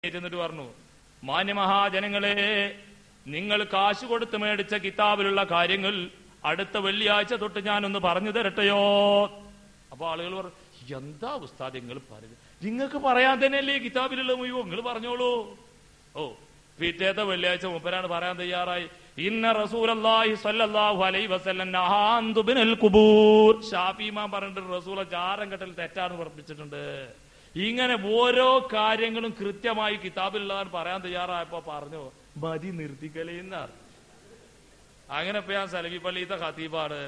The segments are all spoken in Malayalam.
എന്നിട്ട് പറഞ്ഞു, മാന്യമഹാജനങ്ങളെ, നിങ്ങൾ കാശ് കൊടുത്ത് മേടിച്ച കിതാബിലുള്ള കാര്യങ്ങൾ അടുത്ത വെള്ളിയാഴ്ച തൊട്ട് ഞാനൊന്ന് പറഞ്ഞു തരട്ടെയോ? അപ്പൊ ആളുകൾ പറഞ്ഞു, എന്താ ഉസ്താദ് നിങ്ങൾ പറയുന്നത്? നിങ്ങൾക്ക് പറയാൻ തന്നെയല്ലേ കിതാബിലുള്ള മുഴുവൻ, നിങ്ങൾ പറഞ്ഞോളൂ. ഓ, പിറ്റേത്തെ വെള്ളിയാഴ്ച മൂപ്പരാണ് പറയാൻ തയ്യാറായി. ഇന്ന റസൂലുള്ളാഹി സ്വല്ലല്ലാഹു അലൈഹി വസല്ലം നഹാ അൻ തുബ്നൽ ഖുബൂർ. ഷാഫി ഇമാം പറഞ്ഞിട്ട് റസൂല ജാരം കെട്ടൽ തെറ്റാണെന്ന് പഠിപ്പിച്ചിട്ടുണ്ട്. ഇങ്ങനെ ഓരോ കാര്യങ്ങളും കൃത്യമായി കിതാബിലുള്ളവർ പറയാൻ തയ്യാറായപ്പോ പറഞ്ഞു, മതി നിർത്തിക്കലേന്നാണ്. അങ്ങനെ ഇപ്പൊ ഞാൻ സലഫി പള്ളിയിലത്തെ ഖതീബാണ്.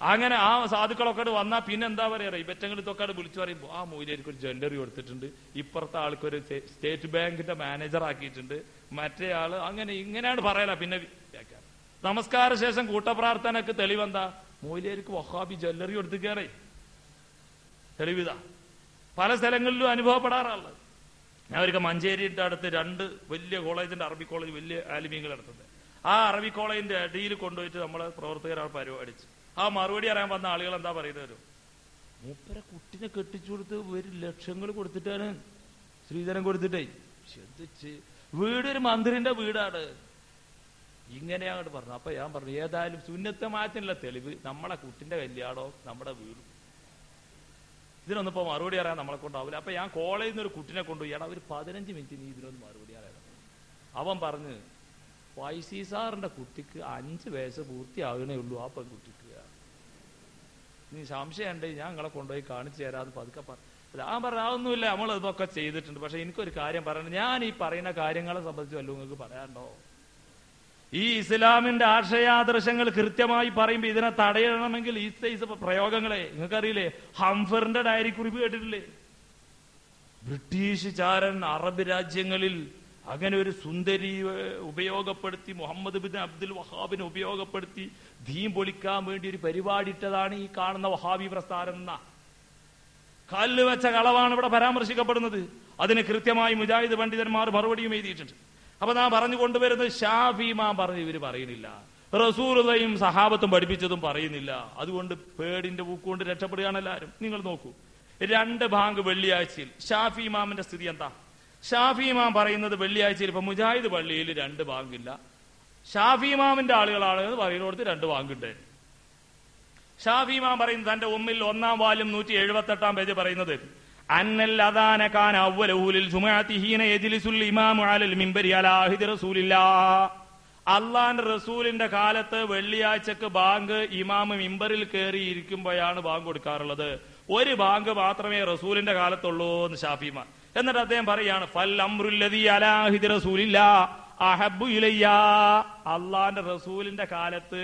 അങ്ങനെ ആ സാധുക്കളൊക്കെ വന്നാ പിന്നെന്താ പറയാ, ഇവറ്റങ്ങൾ ഇതൊക്കെ വിളിച്ചു പറയുമ്പോ ആ മൂലർക്ക് ഒരു ജ്വല്ലറി കൊടുത്തിട്ടുണ്ട്, ഇപ്പുറത്തെ ആൾക്കൊരു സ്റ്റേറ്റ് ബാങ്കിന്റെ മാനേജർ ആക്കിയിട്ടുണ്ട്, മറ്റേ ആള് അങ്ങനെ ഇങ്ങനെയാണ് പറയല. പിന്നെ നമസ്കാര ശേഷം കൂട്ടപ്രാർത്ഥനക്ക് തെളിവെന്താ? മൂലർക്ക് വഹാബി ജ്വല്ലറി കൊടുത്ത് കയറി. തെളിവിതാ പല സ്ഥലങ്ങളിലും അനുഭവപ്പെടാറുള്ളത്. ഞാൻ ഒരിക്കൽ മഞ്ചേരിയുടെ അടുത്ത് 2 വലിയ കോളേജിന്റെ അറബി കോളേജ് വലിയ ആലിമീങ്ങൾ നടത്തുന്നത്. ആ അറബി കോളേജിന്റെ അടിയിൽ കൊണ്ടുപോയിട്ട് നമ്മളെ പ്രവർത്തകരാൾ പരിപാടിച്ചു. ആ മറുപടി അറിയാൻ വന്ന ആളുകൾ എന്താ പറയുന്നത്? മൂപ്പര കുട്ടിനെ കെട്ടിച്ചു കൊടുത്ത് 1 ലക്ഷങ്ങൾ കൊടുത്തിട്ടാണ്, ശ്രീധരൻ കൊടുത്തിട്ടേ. ശ്രദ്ധിച്ച് വീട് ഒരു മന്ത്രിന്റെ വീടാണ്. ഇങ്ങനെയാങ്ങോട്ട് പറഞ്ഞു. അപ്പൊ ഞാൻ പറഞ്ഞു, ഏതായാലും സുന്നത്തമായത്തിനുള്ള തെളിവ് നമ്മളെ കുട്ടിന്റെ കല്യാണോ നമ്മുടെ വീടും. ഇതിനൊന്നും ഇപ്പൊ മറുപടി അറിയാൻ നമ്മളെ കൊണ്ടാവില്ല. അപ്പൊ ഞാൻ കോളേജിൽ നിന്ന് ഒരു കുട്ടിനെ കൊണ്ടുപോയി, ഒരു 15 മിനിറ്റ് നീ ഇതിനൊന്ന് മറുപടി അറിയാം. അവൻ പറഞ്ഞ്, ഫൈസി സാറിന്റെ കുട്ടിക്ക് 5 വയസ്സ് പൂർത്തിയാകണേ ഉള്ളൂ. ആ പെൺകുട്ടിക്ക് നീ സംശയം ഉണ്ടെങ്കിൽ ഞാൻ നിങ്ങളെ കൊണ്ടുപോയി കാണിച്ചു തരാന്ന് പതുക്കെ പറഞ്ഞു. ഞാൻ പറയാവുന്നില്ല, നമ്മൾ ഇതൊക്കെ ചെയ്തിട്ടുണ്ട്. പക്ഷെ എനിക്കൊരു കാര്യം പറയണം, ഞാൻ ഈ പറയുന്ന കാര്യങ്ങളെ സംബന്ധിച്ച് വല്ലതും നിങ്ങൾക്ക് പറയാനുണ്ടോ? ഈ ഇസ്ലാമിന്റെ ആശയാദർശങ്ങൾ കൃത്യമായി പറയുമ്പോ ഇതിനെ തടയണമെങ്കിൽ ഈ സൈസ് പ്രയോഗങ്ങളെ നിങ്ങൾക്കറിയില്ലേ? ഹംഫറിന്റെ ഡയറി കുറിപ്പ് കേട്ടിട്ടില്ലേ? ബ്രിട്ടീഷ് ചാരൻ അറബ് രാജ്യങ്ങളിൽ അങ്ങനെ ഒരു സുന്ദരി ഉപയോഗപ്പെടുത്തി, മുഹമ്മദ് ബിൻ അബ്ദുൽ വഹാബിനെ ഉപയോഗപ്പെടുത്തി ദീൻ പൊളിക്കാൻ വേണ്ടി ഒരു പരിപാടി ഇട്ടതാണ് ഈ കാണുന്ന വഹാബി പ്രസ്ഥാനം എന്ന കല്ല് വെച്ച കളവാണ് ഇവിടെ പരാമർശിക്കപ്പെടുന്നത്. അതിന് കൃത്യമായി മുജാഹിദ് പണ്ഡിതന്മാർ മറുപടിയും എഴുതിയിട്ടുണ്ട്. അപ്പൊ നാം പറഞ്ഞു കൊണ്ടുവരുന്നത്, ഷാഫി ഇമാം പറഞ്ഞു ഇവര് പറയുന്നില്ല, റസൂലുള്ളാഹിയും സഹാബത്തും പഠിപ്പിച്ചതും പറയുന്നില്ല. അതുകൊണ്ട് പേടിന്റെ ഊക്കുകൊണ്ട് രക്ഷപ്പെടുകയാണ് എല്ലാവരും. നിങ്ങൾ നോക്കൂ, 2 ബാങ്ക് വെള്ളിയാഴ്ചയിൽ. ഷാഫി ഇമാമിന്റെ സ്ഥിതി എന്താ? ഷാഫി ഇമാം പറയുന്നത് വെള്ളിയാഴ്ചയിൽ ഇപ്പൊ മുജാഹിദ് പള്ളിയിൽ 2 ബാങ്കില്ല. ഷാഫി ഇമാമിന്റെ ആളുകളാണ് പറയുന്നിടത്ത് 2 ബാങ്കുണ്ട്. ഷാഫി ഇമാം പറയുന്നത് തന്റെ ഉമ്മിൽ 1-ാം വാല്യം 178-ാം പേജ് പറയുന്നത്, അന്നൽ അദാന കാന അവ്വലഹു ജുമുഅത്തി ഹീന യജ്ലിസുൽ ഇമാമു അലൽ മിംബരി അലാ അഹ്ദി റസൂലില്ലാഹ്. അല്ലാഹുവിന്റെ റസൂലിന്റെ കാലത്ത് വെള്ളിയാഴ്ചക്ക് ബാങ്ക് ഇമാം മിംബറിൽ കയറി ഇരിക്കുമ്പോഴാണ് ബാങ്ക് കൊടുക്കാറുള്ളത്. 1 ബാങ്ക് മാത്രമേ റസൂലിന്റെ കാലത്തുള്ളൂ എന്ന് ഷാഫി ഇമാം. എന്നിട്ട് അദ്ദേഹം പറയാണ്, ഫൽ അംറുല്ലദീ അലാ അഹ്ദി റസൂലില്ലാഹ് അഹബ്ബു ഇലയ്യാ. അല്ലാഹുവിന്റെ റസൂലിന്റെ കാലത്ത്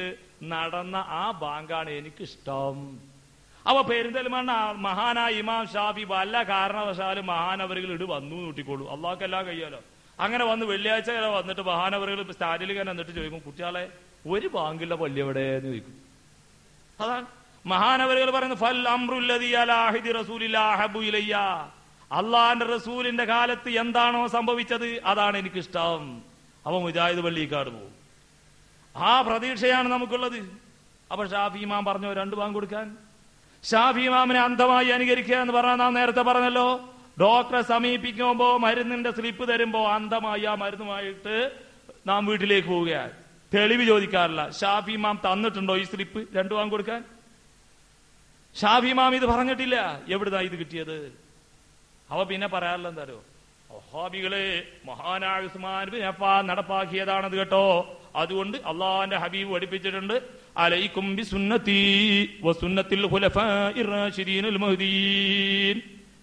നടന്ന ആ ബാങ്കാണ് എനിക്കിഷ്ടം. അപ്പൊ പെരിന്തൽമണ്ണ മഹാനായ ഇമാം ഷാഫി വല്ല കാരണവശാലും മഹാനവറുകൾ വന്നു കൂട്ടിക്കോളൂ, അള്ളാഹ്ക്കെല്ലാം കഴിയാലോ. അങ്ങനെ വന്ന് വെള്ളിയാഴ്ച വന്നിട്ട് മഹാനവറുകൾ സ്റ്റാൻഡിൽ ഇങ്ങനെ എന്നിട്ട് ചോദിക്കും, കുട്ടികളെ 1 ബാങ്കിലുള്ള പള്ളി എവിടെയെന്ന് ചോദിക്കും. അതാണ് മഹാനവറുകൾ പറയുന്നത്, ഫൽ അംറുല്ലദീ അലാ അഹ്ദി റസൂലില്ലാഹി അഹബ്ബു ഇലയ്യാ. അള്ളാഹിന്റെ റസൂലിന്റെ കാലത്ത് എന്താണോ സംഭവിച്ചത് അതാണ് എനിക്കിഷ്ടം. അപ്പൊ മുജാഹിദ് പള്ളിക്കാട് പോകും. ആ പ്രതീക്ഷയാണ് നമുക്കുള്ളത്. അപ്പൊ ഷാഫി ഇമാം പറഞ്ഞോ 2 ബാങ്ക് കൊടുക്കാൻ? ഷാഫി ഇമാമിനെ അന്ധമായി അനുകരിക്കുക എന്ന് പറഞ്ഞാൽ നാം നേരത്തെ പറഞ്ഞല്ലോ, ഡോക്ടറെ സമീപിക്കുമ്പോ മരുന്നിന്റെ സ്ലിപ്പ് തരുമ്പോ അന്ധമായി ആ മരുന്നുമായിട്ട് നാം വീട്ടിലേക്ക് പോവുകയാണ്. തെളിവ് ചോദിക്കാറില്ല. ഷാഫി ഇമാം തന്നിട്ടുണ്ടോ ഈ സ്ലിപ്പ് 2 ബാങ്ക് കൊടുക്കാൻ? ഷാഫി ഇമാം ഇത് പറഞ്ഞിട്ടില്ല. എവിടുന്നാ ഇത് കിട്ടിയത്? അവ പിന്നെ പറയാറില്ല, എന്താരോ, വഹാബികളെ മഹാനായ ഉസ്മാൻ ബിൻ അഫ്ഫാൻ നടപ്പാക്കിയതാണത് കേട്ടോ. അതുകൊണ്ട് അള്ളാഹുവിന്റെ ഹബീബ് പഠിപ്പിച്ചിട്ടുണ്ട്, അലൈക്കും ബിസുന്നതി വസുന്നത്തിൽ ഖുലഫാഇർ റാഷിദീനുൽ മഹ്ദിയീൻ.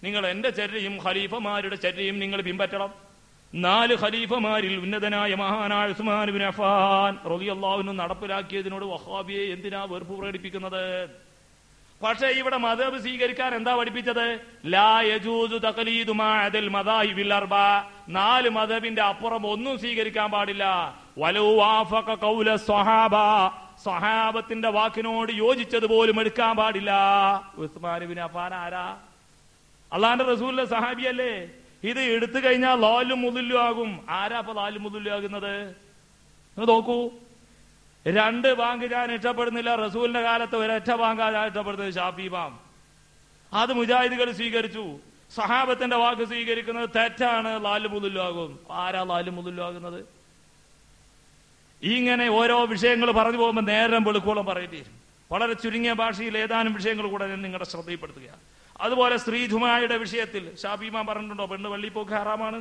നിങ്ങൾ എന്റെ ചര്യയും ഖലീഫമാരുടെ ചര്യയും നിങ്ങൾ പിൻപറ്റണം. 4 ഖലീഫമാരിൽ ഉന്നതനായ മഹാനായ ഉസ്മാൻ ബിൻ അഫ്ഫാൻ റളിയല്ലാഹു അൻഹു നടപ്പിലാക്കിയതിനോട് വഹാബിയെ എന്തിനാ വെറുപ്പ് പ്രകടിപ്പിക്കുന്നത്? പക്ഷേ ഇവിടെ മദ്ഹബ് സ്വീകരിക്കാൻ എന്താ പഠിപ്പിച്ചത്? ലാ യജൂസു തഖ്ലീദു മാ അദൽ മദാഹിബിൽ അർബഅ. 4 മദ്ഹബിന്റെ അപ്പുറം ഒന്നും സ്വീകരിക്കാൻ പാടില്ല. വലൗ വാഫഖ ഖൗല സ്വഹാബ. സ്വഹാബത്തിന്റെ വാക്കിനോട് യോജിച്ചത് പോലും എടുക്കാൻ പാടില്ല. ഉസ്മാൻ ഇബ്നു അഫ്ഫാൻ ആരാ? അള്ളാഹിന്റെ റസൂലിന്റെ സഹാബിയല്ലേ? ഇത് എടുത്തു കഴിഞ്ഞാൽ ലാലും മുദല്ലും ആകും. ആരാ അപ്പൊ ലാലും മുദല്ലും ആകുന്നത്? നോക്കൂ, 2 ബാങ്ക് ഞാൻ ഇഷ്ടപ്പെടുന്നില്ല. റസൂലിന്റെ കാലത്ത് 1 ബാങ്കാ ഞാൻ ഇഷ്ടപ്പെടുന്നത്, ഷാഫി ഇമാം. അത് മുജാഹിദുകൾ സ്വീകരിച്ചു. സഹാബത്തിന്റെ വാക്ക് സ്വീകരിക്കുന്നത് തെറ്റാണ്, ലാലുമുല്ലാകും. ആരാ ലാലുമുല്ലാകുന്നത്? ഇങ്ങനെ ഓരോ വിഷയങ്ങൾ പറഞ്ഞു പോകുമ്പോൾ നേരം വെളുക്കോളം പറയേണ്ടി വരും. വളരെ ചുരുങ്ങിയ ഭാഷയിൽ ഏതാനും വിഷയങ്ങൾ കൂടെ ഞാൻ നിങ്ങളുടെ ശ്രദ്ധയിൽപ്പെടുത്തുകയാണ്. അതുപോലെ സ്ത്രീ ജുമായുടെ വിഷയത്തിൽ ഷാഫി ഇമാം പറഞ്ഞിട്ടുണ്ടോ പെണ്ണ് പള്ളിപ്പോക്ക് ഹറാമാണ്?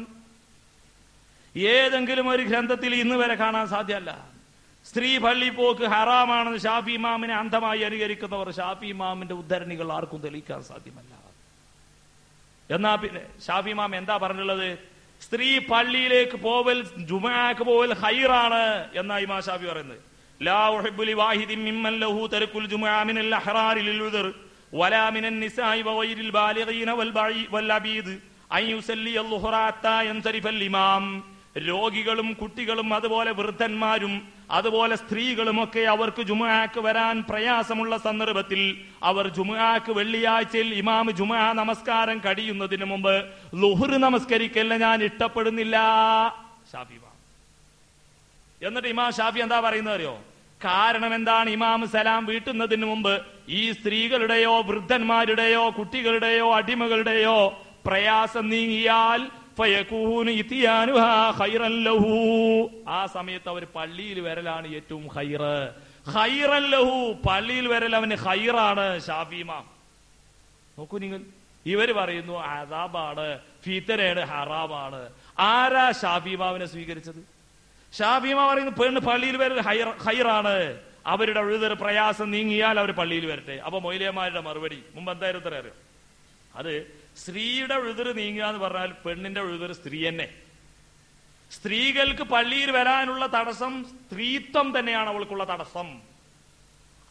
ഏതെങ്കിലും ഒരു ഗ്രന്ഥത്തിൽ ഇന്ന് വരെ കാണാൻ സാധ്യമല്ല. സ്ത്രീ പള്ളിപ്പോക്ക് ഹറാമാണെന്ന് ഷാഫി ഇമാമിനെ അന്ധമായി അനുകരിക്കുന്നവർ ഷാഫി ഇമാമിന്റെ ഉദ്ധരണികൾ ആർക്കും തെളിയിക്കാൻ സാധ്യമല്ല. എന്നാ പിന്നെ ഷാഫി ഇമാം എന്താ പറഞ്ഞിട്ടുള്ളത്? സ്ത്രീ പള്ളിയിലേക്ക് പോവൽ, ജുമാക്ക് പോവൽ ഹൈറാണ് എന്നാ ഇമാം ഷാഫി പറയുന്നത്. ലാ ഉഹിബ്ബു ലിവാഹിദിൻ മിമ്മൻ ലഹു തർക്കുൽ ജുമുഅ മിനൽ അഹ്റാരി ലിൽ ഉദ്ർ വലാ മിനൻ നിസാഇ വഗൈരിൽ ബാലിഗീന വൽ അബീദ് അൻ യുസല്ലി അൽളുഹറ ഹത്താ യൻസരിഫൽ ഇമാം. രോഗികളും കുട്ടികളും അതുപോലെ വൃദ്ധന്മാരും അതുപോലെ സ്ത്രീകളും ഒക്കെ അവർക്ക് ജുമുഅക്ക് വരാൻ പ്രയാസമുള്ള സന്ദർഭത്തിൽ അവർ ജുമുഅക്ക് വെള്ളിയാഴ്ചയിൽ ഇമാം ജുമുഅ നമസ്കാരം കഴിയുന്നതിന് മുമ്പ് ളുഹ്ർ നമസ്കരിക്കല്ല ഞാൻ ഇഷ്ടപ്പെടുന്നില്ല ഷാഫി ഇമാം. എന്നിട്ട് ഇമാം ഷാഫി എന്താ പറയുന്നത് അറിയോ? കാരണം എന്താണ്? ഇമാം സലാം വീട്ടുന്നതിന് മുമ്പ് ഈ സ്ത്രീകളുടെയോ വൃദ്ധന്മാരുടെയോ കുട്ടികളുടെയോ അടിമകളുടെയോ പ്രയാസം നീങ്ങിയാൽ ആ സമയത്ത് അവർ പള്ളിയിൽ വരലാണ് ഏറ്റവും ഹൈറ്. ഹൈറൻ ലഹു, പള്ളിയിൽ വരൽ അവന് ഹൈറാണ്. ഷാഫി ഇമാം നോക്കൂ നിങ്ങൾ, ഇവര് പറയുന്നു അദാബാണ്, ഫിത്തനയാണ്, ഹറാമാണ്. ആരാ ഷാഫി ഇമാമിനെ സ്വീകരിച്ചത്? ഷാഫി ഇമാം പറയുന്നു പെണ്ണ് പള്ളിയിൽ വരൽ ഹൈറാണ്, അവരുടെ ഉഴുതൽ പ്രയാസം നീങ്ങിയാൽ അവർ പള്ളിയിൽ വരട്ടെ. അപ്പൊ മൊയ്ലിയന്മാരുടെ മറുപടി മുമ്പ് എന്തായിരുന്നു അറിയോ? അത് സ്ത്രീയുടെ ഉഴുതർ നീങ്ങുക എന്ന് പറഞ്ഞാൽ പെണ്ണിന്റെ ഉഴുതർ സ്ത്രീ തന്നെ. സ്ത്രീകൾക്ക് പള്ളിയിൽ വരാനുള്ള തടസ്സം സ്ത്രീത്വം തന്നെയാണ് അവൾക്കുള്ള തടസ്സം.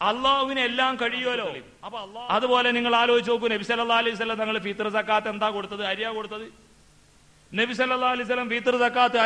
അള്ളാഹുവിന് എല്ലാം കഴിയുമല്ലോ. അപ്പൊ അതുപോലെ നിങ്ങൾ ആലോചിച്ച് നോക്കൂ, നബി സല്ലല്ലാഹു അലൈഹി വസല്ലം തങ്ങൾ ഫിത്ർ സക്കാത്ത് എന്താ കൊടുത്തത്? അരിയാ കൊടുത്തത്. നബി സല്ലല്ലാഹു അലൈഹി വസല്ലം ഫിത്ർ സക്കാത്ത്